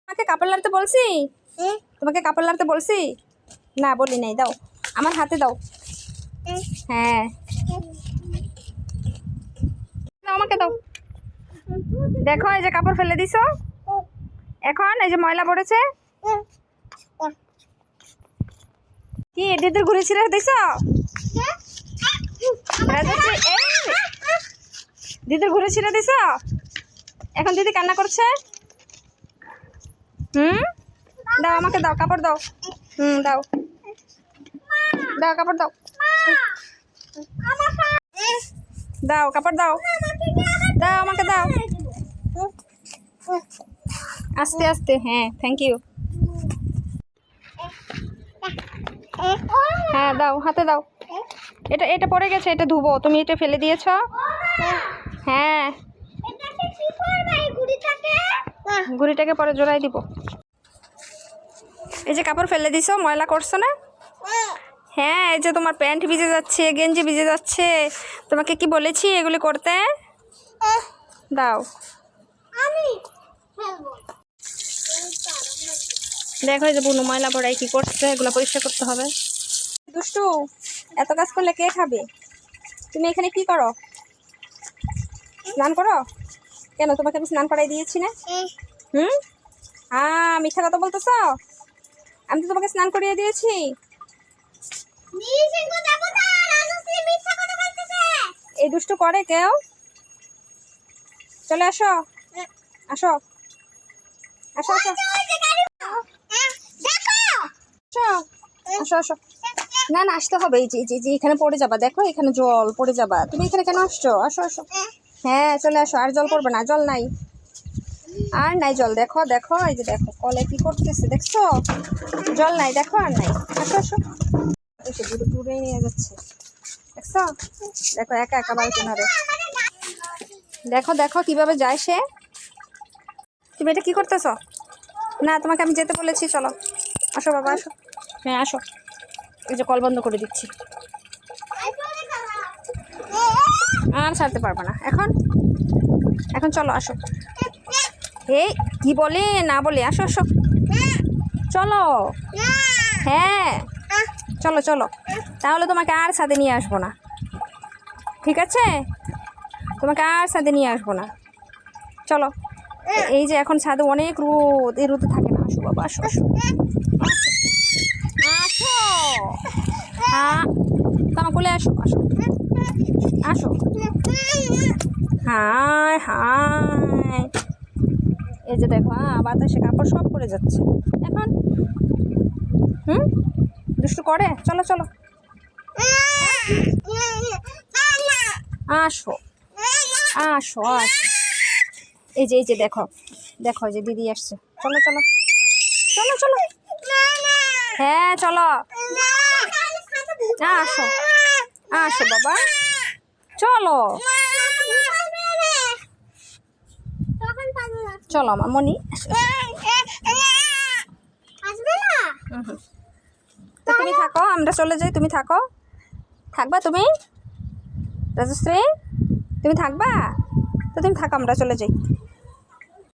তোমাকে কাপড় লাড়তে বলছি? তোমাকে কাপড় লাড়তে বলছি? না বলি নাই। দাও আমার হাতে দাও। হ্যাঁ দাও, আমাকে দাও। দেখো এই যে কাপড় ফেলে দিছো, এখন এই যে ময়লা পড়েছে। কি দিদির ঘুরে ছিঁড়ে দিছো? দিদির ঘুরে ছিঁড়ে দিছো, এখন দিদি কান্না করছে। দাও আমাকে দাও, কাপড় দাও। দাও দাও, কাপড় দাও। দাও কাপড় দাও, দাও আমাকে দাও। আস্তে আস্তে, হ্যাঁ থ্যাংক ইউ। হ্যাঁ দাও, হাতে দাও। এটা এটা পড়ে গেছে, এটা ধুবো। তুমি এটা ফেলে দিয়েছো। হ্যাঁ ঘুড়িটাকে পরে জোড়াই দিব। এই যে কাপড় ফেলে দিছো, ময়লা করছো না? হ্যাঁ এই যে তোমার প্যান্ট ভিজে যাচ্ছে, গেঞ্জি ভিজে যাচ্ছে। তোমাকে কি বলেছি এগুলি করতে? দাও। দেখো এই যে বুনু ময়লা পড়াই কি করছে, এগুলো পরিষ্কার করতে হবে। দুষ্টু, এত কাজ করলে কে খাবে? তুমি এখানে কি করো? স্নান করো? কেন, তোমাকে আমি স্নান করাই দিয়েছি না? মিথ্যা কথা বলতেছো? আমি তো তোমাকে স্নান করিয়ে দিয়েছি। এই দুষ্টু করে কেউ? চলে আসো, আসো আসো আসো আসো আসো। না না আসতে হবে। এই যে যে এখানে পড়ে যাবা, দেখো এখানে জল পড়ে যাবা। তুমি এখানে কেন আসছো? আসো আসো। হ্যাঁ চলে আসো। আর জল পড়বে না, জল নাই, আর নাই জল। দেখো দেখো এই যে দেখো কলে কি করতেছে, দেখছো? জল নাই, দেখো আর নাই। আসো আসো। এসে দূরে দূরে নিয়ে যাচ্ছে, দেখছো? দেখো একা একা বাড়িতে ধরে। দেখো দেখো কিভাবে যায় সে। তুমি এটা কি করতেছো? না তোমাকে আমি যেতে বলেছি, চলো আসো বাবা আসো। হ্যাঁ আসো। এই যে কল বন্ধ করে দিচ্ছি, আর ছাড়তে পারবে না এখন। এখন চলো আসো। এই কি বলে না বলে, আসো আসো চলো। হ্যাঁ চলো চলো, তাহলে তোমাকে আর ছাদে নিয়ে আসবো না, ঠিক আছে? তোমাকে আর ছাদে নিয়ে আসবো না, চলো। এই যে এখন ছাদে অনেক রোদ, এই রোদে থাকে না। আসো বাবা আসো আসো আসো। হ্যাঁ তোমার কোলে আসো আসো আসো। হায় হায়, এই যে দেখো বাতাসে কাপড় সব পড়ে যাচ্ছে এখন। দুষ্টু করে। চলো চলো আসো আসো আসো। এই যে দেখো দেখো যে দিদি আসছে। চলো চলো চলো চলো। হ্যাঁ চলো আসো আসো বাবা চলো। চলো আমার মনি। তো তুমি থাকো, আমরা চলে যাই। তুমি থাকো, থাকবা তুমি রাজশ্রী? তুমি থাকবা? তো তুমি থাকো, আমরা চলে যাই।